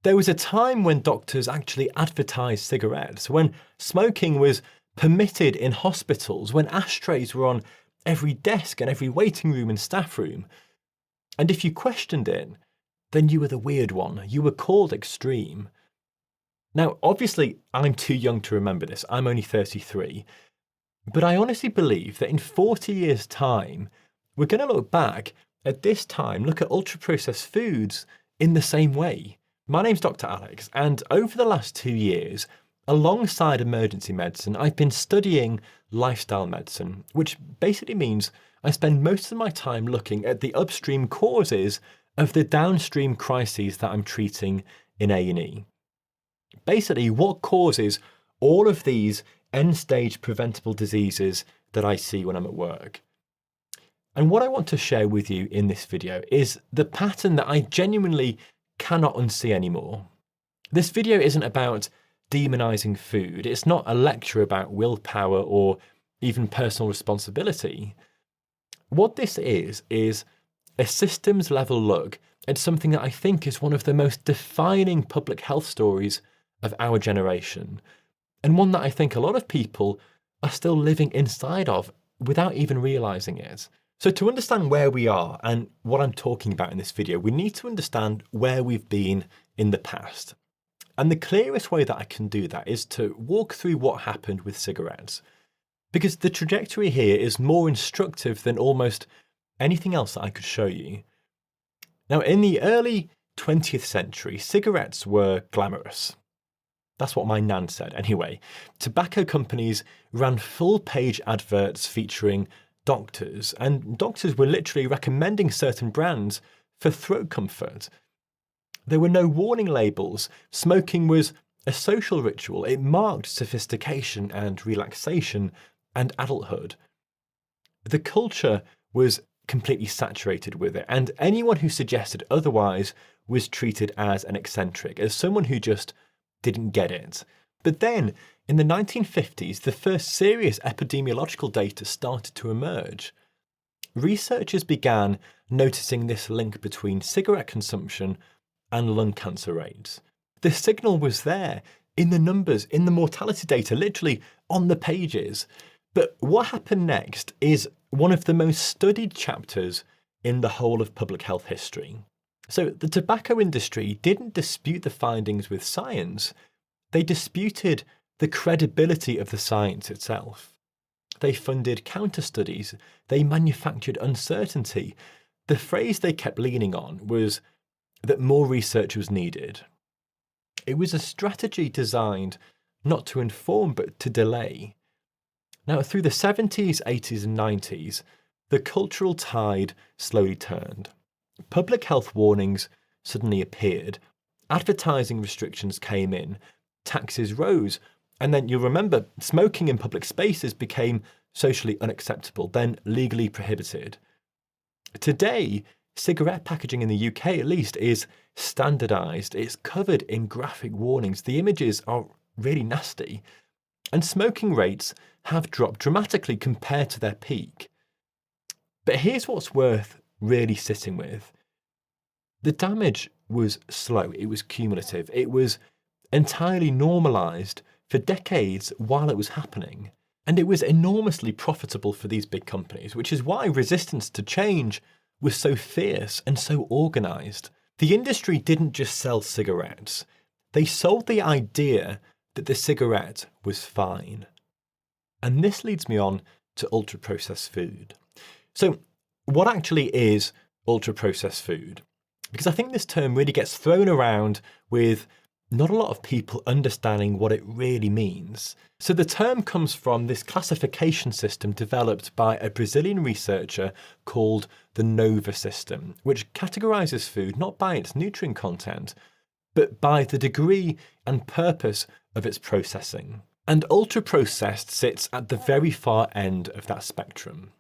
There was a time when doctors actually advertised cigarettes, when smoking was permitted in hospitals, when ashtrays were on every desk and every waiting room and staff room. And if you questioned it, then you were the weird one. You were called extreme. Now, obviously, I'm too young to remember this. I'm only 33. But I honestly believe that in 40 years' time, we're going to look back at this time, look at ultra-processed foods in the same way. My name's Dr. Alex, and over the last 2 years, alongside emergency medicine, I've been studying lifestyle medicine, which basically means I spend most of my time looking at the upstream causes of the downstream crises that I'm treating in A&E. Basically, what causes all of these end-stage preventable diseases that I see when I'm at work. And what I want to share with you in this video is the pattern that I genuinely cannot unsee anymore. This video isn't about demonizing food. It's not a lecture about willpower or even personal responsibility. What this is a systems level look at something that I think is one of the most defining public health stories of our generation, and one that I think a lot of people are still living inside of without even realizing it. So to understand where we are and what I'm talking about in this video, we need to understand where we've been in the past. And the clearest way that I can do that is to walk through what happened with cigarettes, because the trajectory here is more instructive than almost anything else that I could show you. Now, in the early 20th century, cigarettes were glamorous. That's what my nan said anyway. Tobacco companies ran full-page adverts featuring doctors, and doctors were literally recommending certain brands for throat comfort. There were no warning labels. Smoking was a social ritual. It marked sophistication and relaxation and adulthood. The culture was completely saturated with it, and anyone who suggested otherwise was treated as an eccentric, as someone who just didn't get it. But then, in the 1950s, the first serious epidemiological data started to emerge. Researchers began noticing this link between cigarette consumption and lung cancer rates. The signal was there, in the numbers, in the mortality data, literally on the pages. But what happened next is one of the most studied chapters in the whole of public health history. So the tobacco industry didn't dispute the findings with science. They disputed the credibility of the science itself. They funded counter-studies. They manufactured uncertainty. The phrase they kept leaning on was that more research was needed. It was a strategy designed not to inform, but to delay. Now, through the 70s, 80s, and 90s, the cultural tide slowly turned. Public health warnings suddenly appeared. Advertising restrictions came in. Taxes rose. And then you'll remember smoking in public spaces became socially unacceptable, then legally prohibited. Today, cigarette packaging in the UK at least is standardised. It's covered in graphic warnings. The images are really nasty. And smoking rates have dropped dramatically compared to their peak. But here's what's worth really sitting with. The damage was slow. It was cumulative. It was entirely normalised for decades while it was happening. And it was enormously profitable for these big companies, which is why resistance to change was so fierce and so organised. The industry didn't just sell cigarettes. They sold the idea that the cigarette was fine. And this leads me on to ultra-processed food. So what actually is ultra-processed food? Because I think this term really gets thrown around with not a lot of people understanding what it really means. So the term comes from this classification system developed by a Brazilian researcher called the NOVA system, which categorizes food not by its nutrient content, but by the degree and purpose of its processing. And ultra-processed sits at the very far end of that spectrum.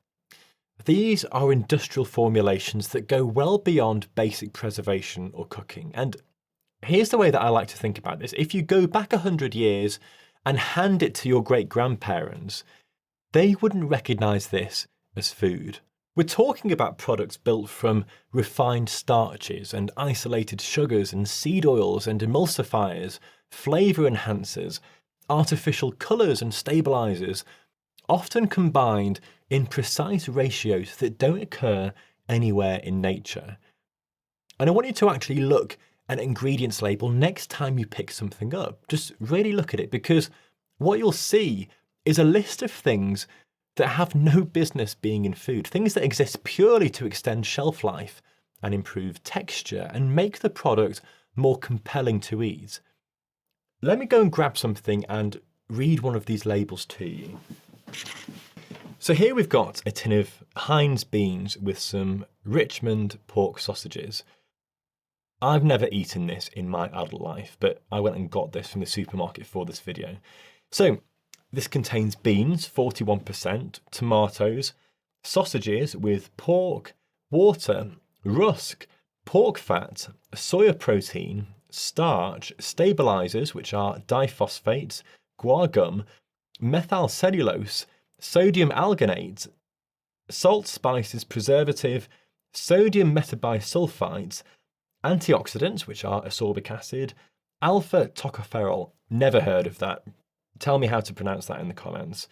These are industrial formulations that go well beyond basic preservation or cooking. And here's the way that I like to think about this. If you go back 100 years and hand it to your great-grandparents, they wouldn't recognise this as food. We're talking about products built from refined starches and isolated sugars and seed oils and emulsifiers, flavour enhancers, artificial colours and stabilisers, often combined in precise ratios that don't occur anywhere in nature. And I want you to actually look at an ingredients label next time you pick something up. Just really look at it, because what you'll see is a list of things that have no business being in food, things that exist purely to extend shelf life and improve texture and make the product more compelling to eat. Let me go and grab something and read one of these labels to you. So here we've got a tin of Heinz beans with some Richmond pork sausages. I've never eaten this in my adult life, but I went and got this from the supermarket for this video. So this contains beans, 41%, tomatoes, sausages with pork, water, rusk, pork fat, soya protein, starch, stabilizers, which are diphosphates, guar gum, methyl cellulose, sodium alginate, salt, spices, preservative, sodium metabisulfites, antioxidants, which are ascorbic acid, alpha tocopherol. Never heard of that. Tell me how to pronounce that in the comments.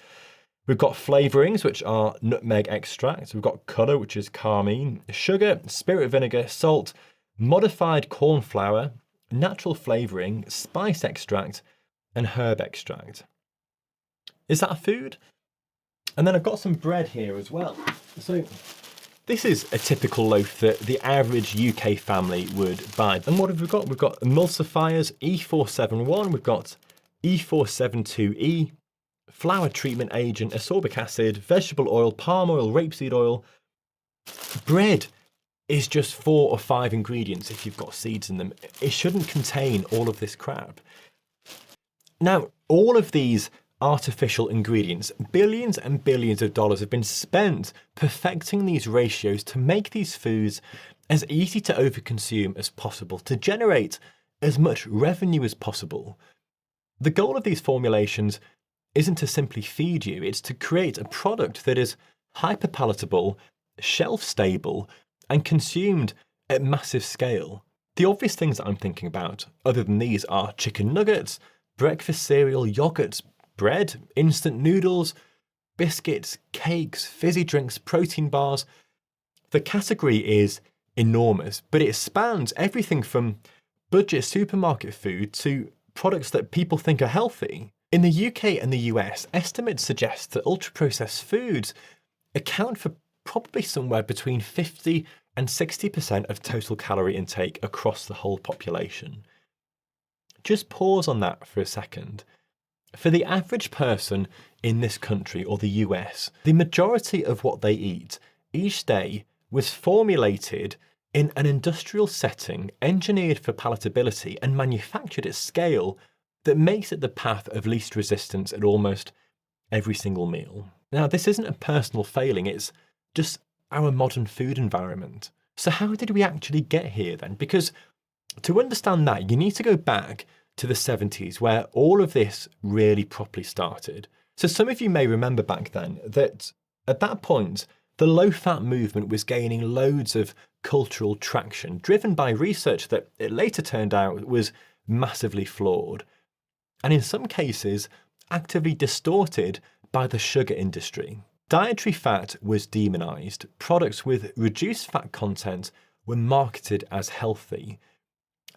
We've got flavourings, which are nutmeg extract. We've got colour, which is carmine, sugar, spirit vinegar, salt, modified corn flour, natural flavouring, spice extract, and herb extract. Is that a food? And then I've got some bread here as well. So this is a typical loaf that the average UK family would buy. And what have we got? We've got emulsifiers, E471, we've got E472E, flour treatment agent, ascorbic acid, vegetable oil, palm oil, rapeseed oil. Bread is just 4 or 5 ingredients if you've got seeds in them. It shouldn't contain all of this crap. Now, all of these artificial ingredients, billions and billions of dollars have been spent perfecting these ratios to make these foods as easy to overconsume as possible, to generate as much revenue as possible. The goal of these formulations isn't to simply feed you, it's to create a product that is hyperpalatable, shelf-stable, and consumed at massive scale. The obvious things that I'm thinking about, other than these, are chicken nuggets, breakfast cereal, yogurts, bread, instant noodles, biscuits, cakes, fizzy drinks, protein bars. The category is enormous, but it spans everything from budget supermarket food to products that people think are healthy. In the UK and the US, estimates suggest that ultra-processed foods account for probably somewhere between 50 and 60% of total calorie intake across the whole population. Just pause on that for a second. For the average person in this country or the US, the majority of what they eat each day was formulated in an industrial setting, engineered for palatability and manufactured at scale that makes it the path of least resistance at almost every single meal. Now, this isn't a personal failing, it's just our modern food environment. So how did we actually get here then? Because to understand that, you need to go back to the 70s, where all of this really properly started. So some of you may remember back then that at that point, the low-fat movement was gaining loads of cultural traction, driven by research that it later turned out was massively flawed, and in some cases, actively distorted by the sugar industry. Dietary fat was demonized. Products with reduced fat content were marketed as healthy.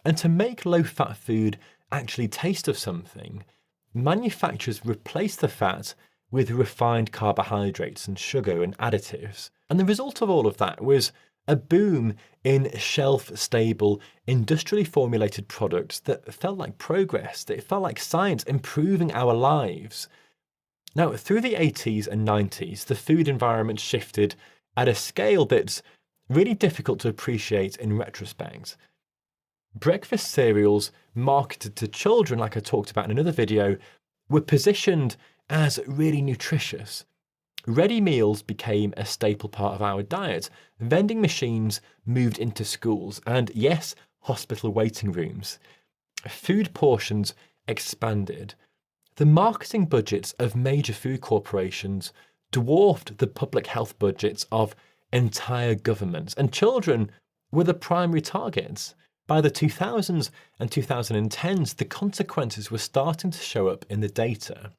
And to make low-fat food actually taste of something, manufacturers replaced the fat with refined carbohydrates and sugar and additives. And the result of all of that was a boom in shelf-stable, industrially formulated products that felt like progress, that it felt like science improving our lives. Now, through the 80s and 90s, the food environment shifted at a scale that's really difficult to appreciate in retrospect. Breakfast cereals marketed to children, like I talked about in another video, were positioned as really nutritious. Ready meals became a staple part of our diet. Vending machines moved into schools and, yes, hospital waiting rooms. Food portions expanded. The marketing budgets of major food corporations dwarfed the public health budgets of entire governments, and children were the primary targets. By the 2000s and 2010s, the consequences were starting to show up in the data,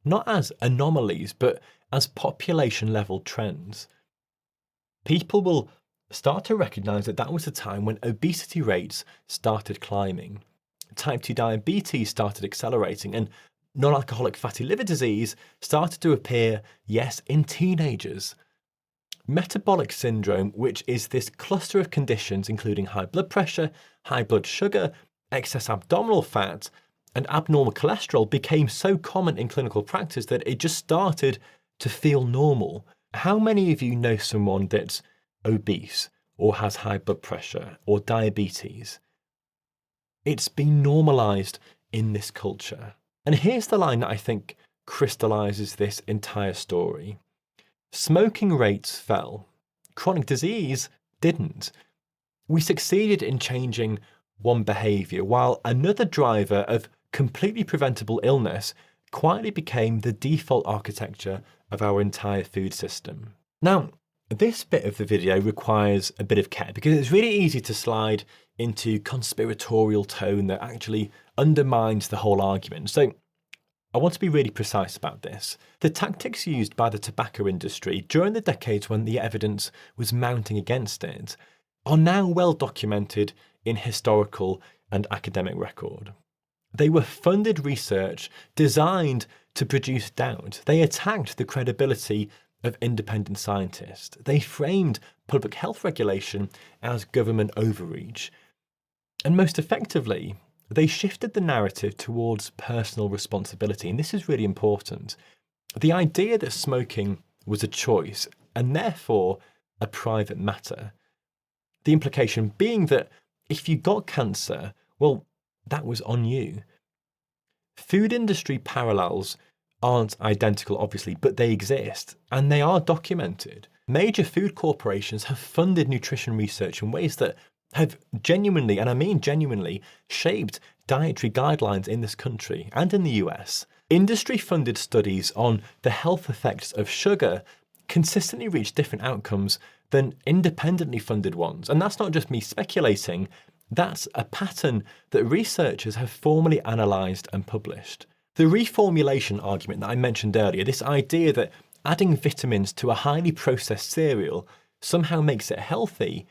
not as anomalies, but as population-level trends. People will start to recognise that that was a time when obesity rates started climbing, type 2 diabetes started accelerating, and non-alcoholic fatty liver disease started to appear, yes, in teenagers. Metabolic syndrome, which is this cluster of conditions including high blood pressure, high blood sugar, excess abdominal fat, and abnormal cholesterol, became so common in clinical practice that it just started to feel normal. How many of you know someone that's obese or has high blood pressure or diabetes? It's been normalized in this culture. And here's the line that I think crystallizes this entire story. Smoking rates fell. Chronic disease didn't. We succeeded in changing one behavior, while another driver of completely preventable illness quietly became the default architecture of our entire food system. Now, this bit of the video requires a bit of care because it's really easy to slide into conspiratorial tone that actually undermines the whole argument. So I want to be really precise about this. The tactics used by the tobacco industry during the decades when the evidence was mounting against it are now well documented in historical and academic record. They were funded research designed to produce doubt. They attacked the credibility of independent scientists. They framed public health regulation as government overreach. And most effectively, they shifted the narrative towards personal responsibility. And this is really important. The idea that smoking was a choice and therefore a private matter. The implication being that if you got cancer, well, that was on you. Food industry parallels aren't identical, obviously, but they exist and they are documented. Major food corporations have funded nutrition research in ways that have genuinely, and I mean genuinely, shaped dietary guidelines in this country and in the US. Industry-funded studies on the health effects of sugar consistently reach different outcomes than independently funded ones. And that's not just me speculating, that's a pattern that researchers have formally analysed and published. The reformulation argument that I mentioned earlier, this idea that adding vitamins to a highly processed cereal somehow makes it healthy,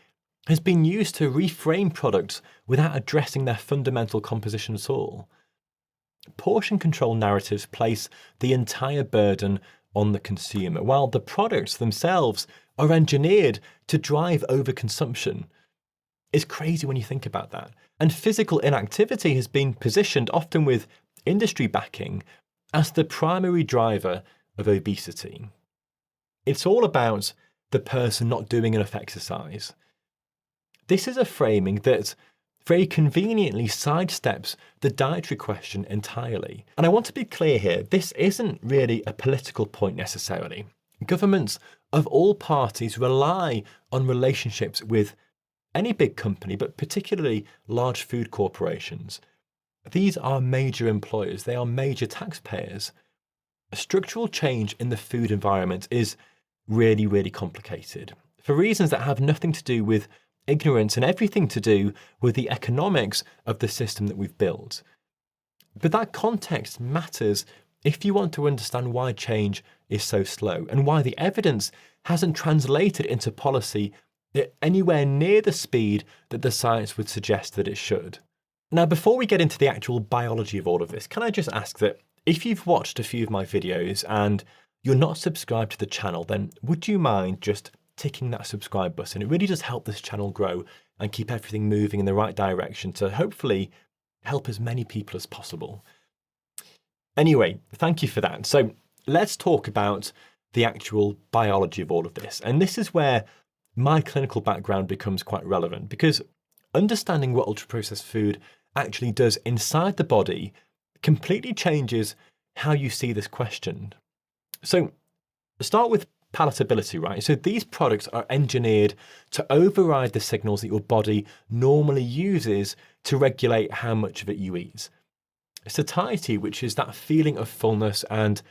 has been used to reframe products without addressing their fundamental composition at all. Portion control narratives place the entire burden on the consumer, while the products themselves are engineered to drive overconsumption. It's crazy when you think about that. And physical inactivity has been positioned, often with industry backing, as the primary driver of obesity. It's all about the person not doing enough exercise. This is a framing that very conveniently sidesteps the dietary question entirely. And I want to be clear here, this isn't really a political point necessarily. Governments of all parties rely on relationships with any big company, but particularly large food corporations. These are major employers, they are major taxpayers. A structural change in the food environment is really, really complicated for reasons that have nothing to do with ignorance and everything to do with the economics of the system that we've built. But that context matters if you want to understand why change is so slow and why the evidence hasn't translated into policy at anywhere near the speed that the science would suggest that it should. Now, before we get into the actual biology of all of this, can I just ask that if you've watched a few of my videos and you're not subscribed to the channel, then would you mind just ticking that subscribe button? It really does help this channel grow and keep everything moving in the right direction to hopefully help as many people as possible. Anyway, thank you for that. So let's talk about the actual biology of all of this. And this is where my clinical background becomes quite relevant, because understanding what ultra-processed food actually does inside the body completely changes how you see this question. So start with palatability, right? So these products are engineered to override the signals that your body normally uses to regulate how much of it you eat. Satiety, which is that feeling of fullness and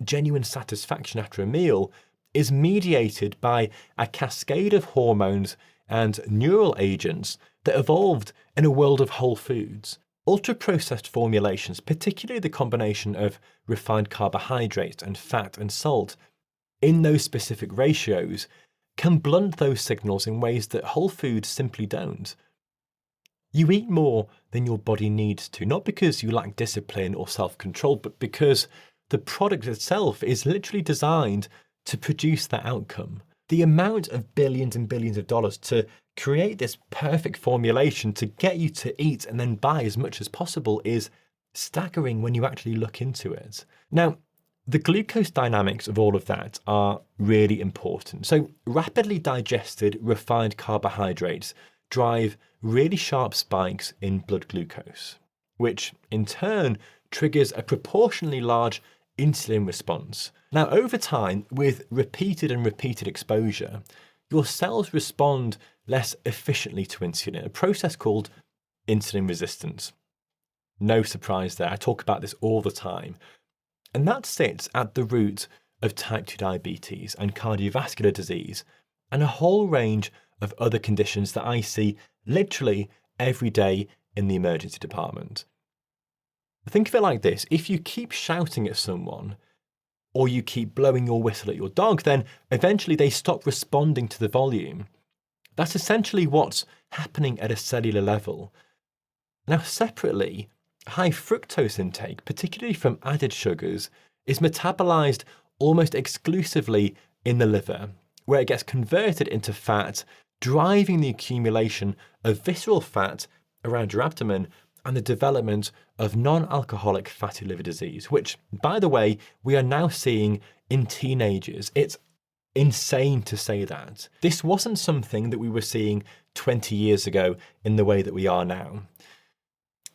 genuine satisfaction after a meal, is mediated by a cascade of hormones and neural agents that evolved in a world of whole foods. Ultra-processed formulations, particularly the combination of refined carbohydrates and fat and salt, in those specific ratios, can blunt those signals in ways that whole foods simply don't. You eat more than your body needs to, not because you lack discipline or self-control, but because the product itself is literally designed to produce that outcome. The amount of billions and billions of dollars to create this perfect formulation to get you to eat and then buy as much as possible is staggering when you actually look into it. Now, the glucose dynamics of all of that are really important. So rapidly digested refined carbohydrates drive really sharp spikes in blood glucose, which in turn triggers a proportionally large insulin response. Now, over time, with repeated exposure, your cells respond less efficiently to insulin, a process called insulin resistance. No surprise there, I talk about this all the time. And that sits at the root of type 2 diabetes and cardiovascular disease, and a whole range of other conditions that I see literally every day in the emergency department. Think of it like this: if you keep shouting at someone, or you keep blowing your whistle at your dog, then eventually they stop responding to the volume. That's essentially what's happening at a cellular level. Now, separately, high fructose intake, particularly from added sugars, is metabolized almost exclusively in the liver, where it gets converted into fat, driving the accumulation of visceral fat around your abdomen and the development of non-alcoholic fatty liver disease, which, by the way, we are now seeing in teenagers. It's insane to say that. This wasn't something that we were seeing 20 years ago in the way that we are now.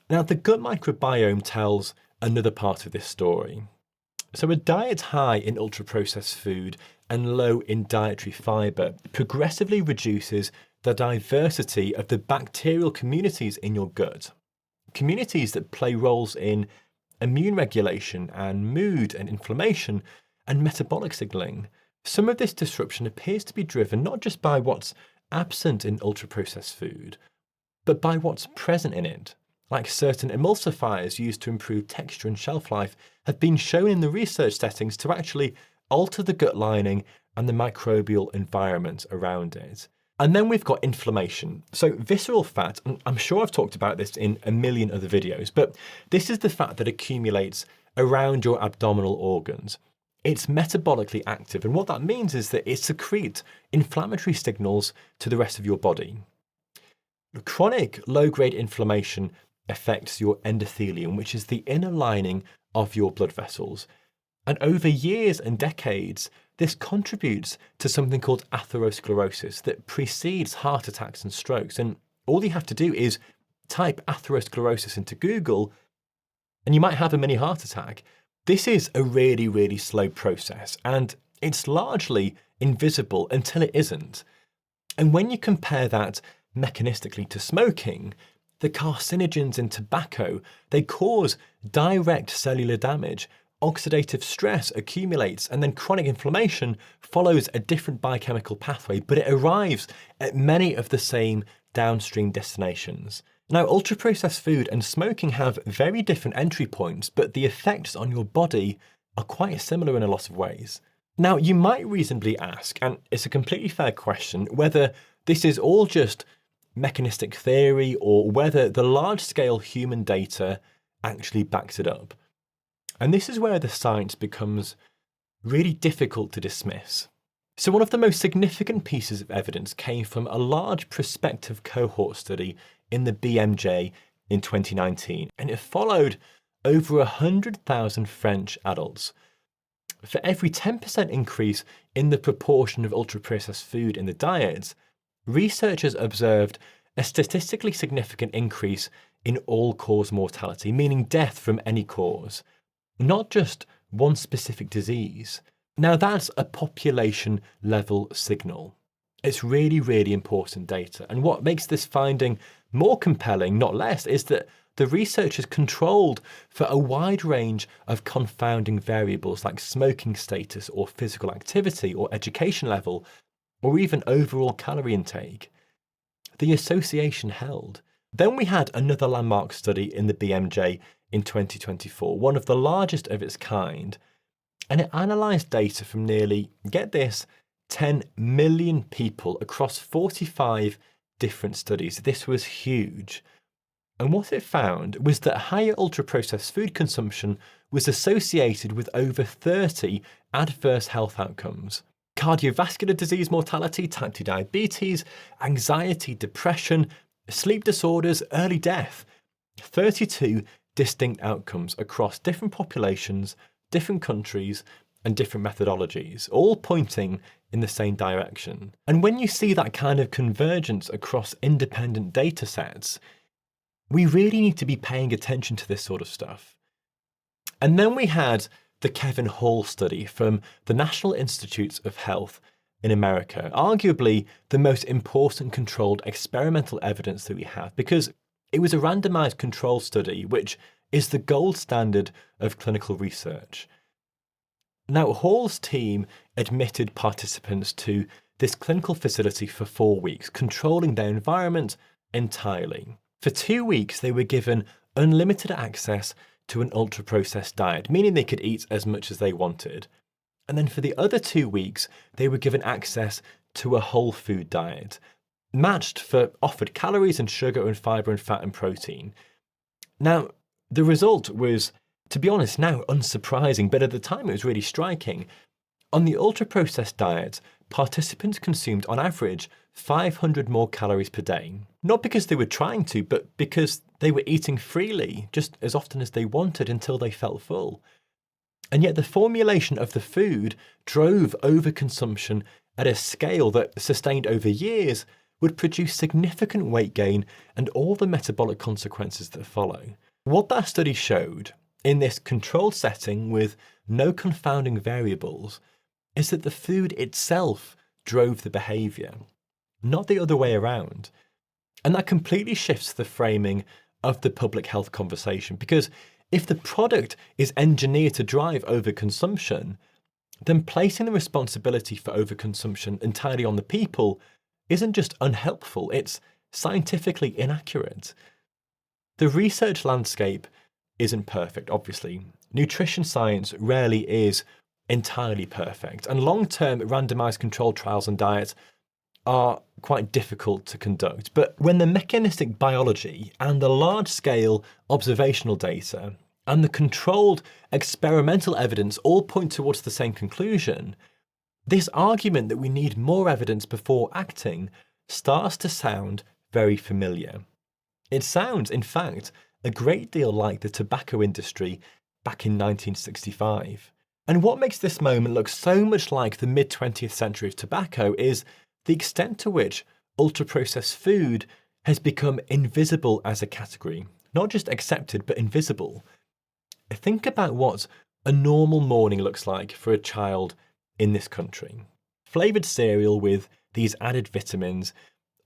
Now, the gut microbiome tells another part of this story. So a diet high in ultra-processed food and low in dietary fiber progressively reduces the diversity of the bacterial communities in your gut. Communities that play roles in immune regulation and mood and inflammation and metabolic signaling. Some of this disruption appears to be driven not just by what's absent in ultra-processed food, but by what's present in it. Like certain emulsifiers used to improve texture and shelf life have been shown in the research settings to actually alter the gut lining and the microbial environment around it. And then we've got inflammation. So visceral fat, and I'm sure I've talked about this in a million other videos, but this is the fat that accumulates around your abdominal organs. It's metabolically active, and what that means is that it secretes inflammatory signals to the rest of your body. Chronic low-grade inflammation affects your endothelium, which is the inner lining of your blood vessels. And over years and decades, this contributes to something called atherosclerosis that precedes heart attacks and strokes. And all you have to do is type atherosclerosis into Google, and you might have a mini heart attack. This is a really, really slow process, and it's largely invisible until it isn't. And when you compare that mechanistically to smoking, the carcinogens in tobacco, they cause direct cellular damage. Oxidative stress accumulates, and then chronic inflammation follows a different biochemical pathway, but it arrives at many of the same downstream destinations. Now, ultra-processed food and smoking have very different entry points, but the effects on your body are quite similar in a lot of ways. Now, you might reasonably ask, and it's a completely fair question, whether this is all just mechanistic theory or whether the large-scale human data actually backs it up. And this is where the science becomes really difficult to dismiss. So one of the most significant pieces of evidence came from a large prospective cohort study in the BMJ in 2019, and it followed over 100,000 French adults. For every 10% increase in the proportion of ultra-processed food in the diet, researchers observed a statistically significant increase in all-cause mortality, meaning death from any cause, not just one specific disease. Now, that's a population-level signal. It's really, really important data. And what makes this finding more compelling, not less, is that the researchers controlled for a wide range of confounding variables like smoking status or physical activity or education level, or even overall calorie intake. The association held. Then we had another landmark study in the BMJ in 2024, one of the largest of its kind, and it analysed data from nearly, get this, 10 million people across 45 different studies. This was huge. And what it found was that higher ultra-processed food consumption was associated with over 30 adverse health outcomes. Cardiovascular disease mortality, type 2 diabetes, anxiety, depression, sleep disorders, early death. 32 distinct outcomes across different populations, different countries, and different methodologies, all pointing in the same direction. And when you see that kind of convergence across independent data sets, we really need to be paying attention to this sort of stuff. And then we had the Kevin Hall study from the National Institutes of Health in America, arguably the most important controlled experimental evidence that we have, because it was a randomized control study, which is the gold standard of clinical research. Now, Hall's team admitted participants to this clinical facility for 4 weeks, controlling their environment entirely. For 2 weeks, they were given unlimited access to an ultra-processed diet, meaning they could eat as much as they wanted. And then for the other 2 weeks, they were given access to a whole food diet, matched for offered calories and sugar and fiber and fat and protein. Now, the result was, to be honest, now unsurprising, but at the time it was really striking. On the ultra-processed diet, participants consumed on average 500 more calories per day. Not because they were trying to, but because they were eating freely, just as often as they wanted until they felt full. And yet the formulation of the food drove overconsumption at a scale that, sustained over years, would produce significant weight gain and all the metabolic consequences that follow. What that study showed, in this controlled setting with no confounding variables, is that the food itself drove the behaviour, not the other way around. And that completely shifts the framing of the public health conversation, because if the product is engineered to drive overconsumption, then placing the responsibility for overconsumption entirely on the people isn't just unhelpful, it's scientifically inaccurate. The research landscape isn't perfect, obviously. Nutrition science rarely is entirely perfect, and long-term randomized controlled trials on diet are quite difficult to conduct. But when the mechanistic biology and the large-scale observational data and the controlled experimental evidence all point towards the same conclusion, this argument that we need more evidence before acting starts to sound very familiar. It sounds, in fact, a great deal like the tobacco industry back in 1965. And what makes this moment look so much like the mid-20th century of tobacco is the extent to which ultra-processed food has become invisible as a category. Not just accepted, but invisible. Think about what a normal morning looks like for a child in this country. Flavoured cereal with these added vitamins,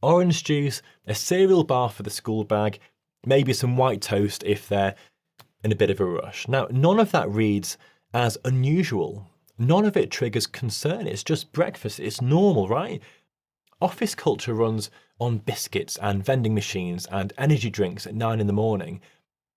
orange juice, a cereal bar for the school bag, maybe some white toast if they're in a bit of a rush. Now, none of that reads as unusual. None of it triggers concern. It's just breakfast. It's normal, right? Office culture runs on biscuits and vending machines and energy drinks at 9 in the morning.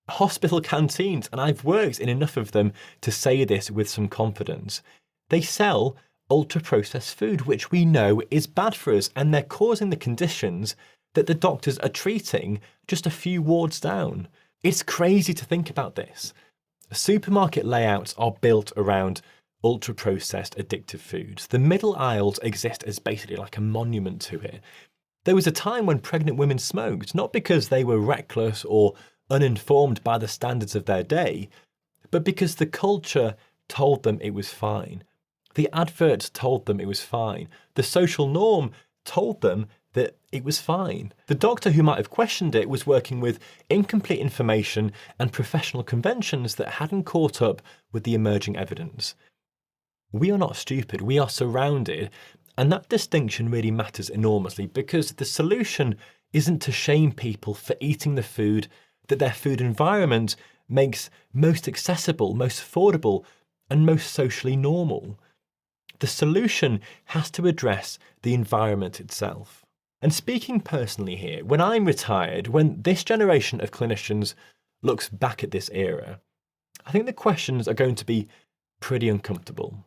Hospital canteens, and I've worked in enough of them to say this with some confidence, they sell ultra-processed food, which we know is bad for us, and they're causing the conditions that the doctors are treating just a few wards down. It's crazy to think about this. Supermarket layouts are built around ultra-processed addictive foods. The middle aisles exist as basically like a monument to it. There was a time when pregnant women smoked, not because they were reckless or uninformed by the standards of their day, but because the culture told them it was fine. The adverts told them it was fine. The social norm told them that it was fine. The doctor who might have questioned it was working with incomplete information and professional conventions that hadn't caught up with the emerging evidence. We are not stupid, we are surrounded, and that distinction really matters enormously, because the solution isn't to shame people for eating the food that their food environment makes most accessible, most affordable, and most socially normal. The solution has to address the environment itself. And speaking personally here, when I'm retired, when this generation of clinicians looks back at this era, I think the questions are going to be pretty uncomfortable.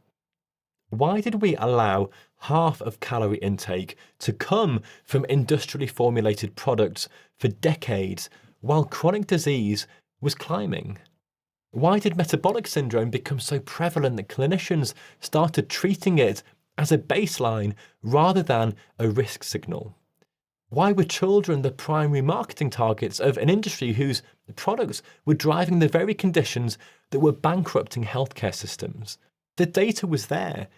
Why did we allow half of calorie intake to come from industrially formulated products for decades while chronic disease was climbing? Why did metabolic syndrome become so prevalent that clinicians started treating it as a baseline rather than a risk signal? Why were children the primary marketing targets of an industry whose products were driving the very conditions that were bankrupting healthcare systems? The data was there.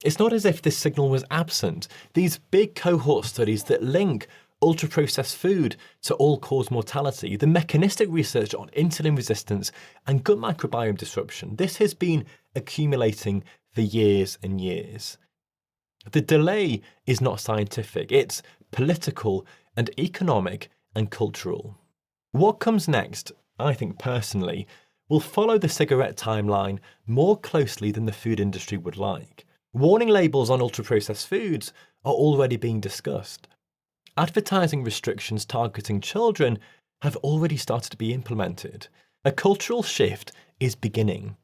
It's not as if this signal was absent. These big cohort studies that link ultra-processed food to all-cause mortality, the mechanistic research on insulin resistance and gut microbiome disruption, this has been accumulating for years and years. The delay is not scientific, it's political and economic and cultural. What comes next, I think personally, will follow the cigarette timeline more closely than the food industry would like. Warning labels on ultra-processed foods are already being discussed. Advertising restrictions targeting children have already started to be implemented. A cultural shift is beginning.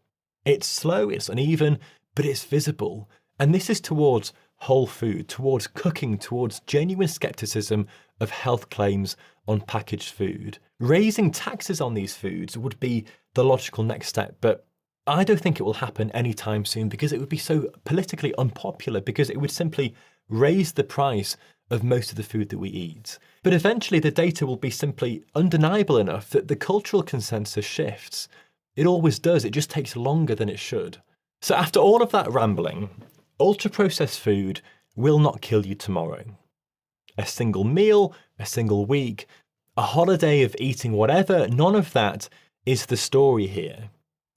It's slow, it's uneven, but it's visible. And this is towards whole food, towards cooking, towards genuine skepticism of health claims on packaged food. Raising taxes on these foods would be the logical next step, but I don't think it will happen anytime soon because it would be so politically unpopular, because it would simply raise the price of most of the food that we eat. But eventually the data will be simply undeniable enough that the cultural consensus shifts. It always does, it just takes longer than it should. So after all of that rambling, ultra-processed food will not kill you tomorrow. A single meal, a single week, a holiday of eating whatever, none of that is the story here.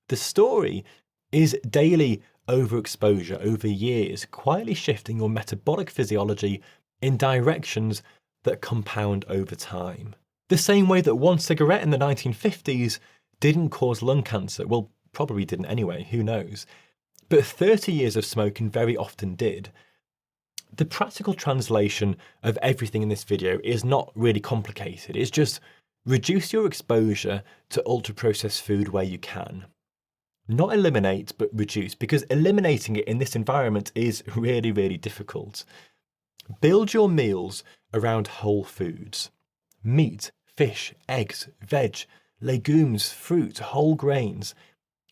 The story is daily overexposure over years, quietly shifting your metabolic physiology in directions that compound over time. The same way that one cigarette in the 1950s didn't cause lung cancer, well, probably didn't anyway, who knows, but 30 years of smoking very often did. The practical translation of everything in this video is not really complicated, it's just reduce your exposure to ultra-processed food where you can. Not eliminate, but reduce, because eliminating it in this environment is really, really difficult. Build your meals around whole foods. Meat, fish, eggs, veg, legumes, fruit, whole grains.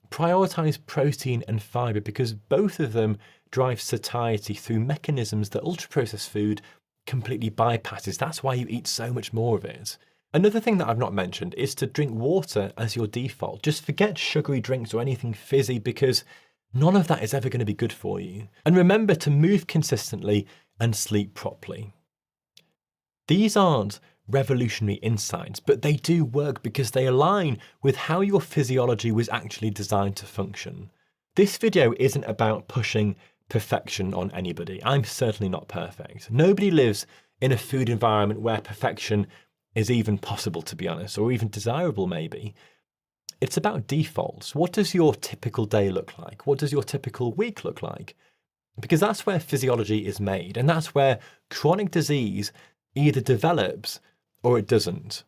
Prioritize protein and fiber because both of them drive satiety through mechanisms that ultra-processed food completely bypasses. That's why you eat so much more of it. Another thing that I've not mentioned is to drink water as your default. Just forget sugary drinks or anything fizzy because none of that is ever going to be good for you. And remember to move consistently and sleep properly. These aren't revolutionary insights, but they do work because they align with how your physiology was actually designed to function. This video isn't about pushing perfection on anybody. I'm certainly not perfect. Nobody lives in a food environment where perfection is even possible, to be honest, or even desirable maybe. It's about defaults. What does your typical day look like? What does your typical week look like? Because that's where physiology is made, and that's where chronic disease either develops or it doesn't.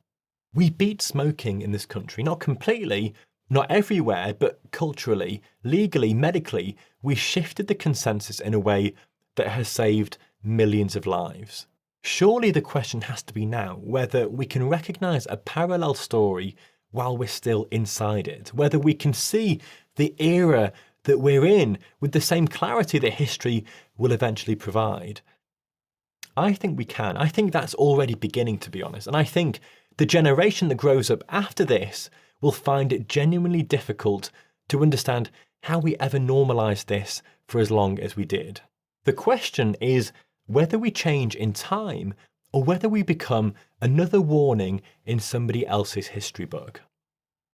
We beat smoking in this country, not completely, not everywhere, but culturally, legally, medically, we shifted the consensus in a way that has saved millions of lives. Surely the question has to be now whether we can recognize a parallel story while we're still inside it, whether we can see the era that we're in with the same clarity that history will eventually provide. I think we can. I think that's already beginning, to be honest. And I think the generation that grows up after this will find it genuinely difficult to understand how we ever normalized this for as long as we did. The question is whether we change in time or whether we become another warning in somebody else's history book.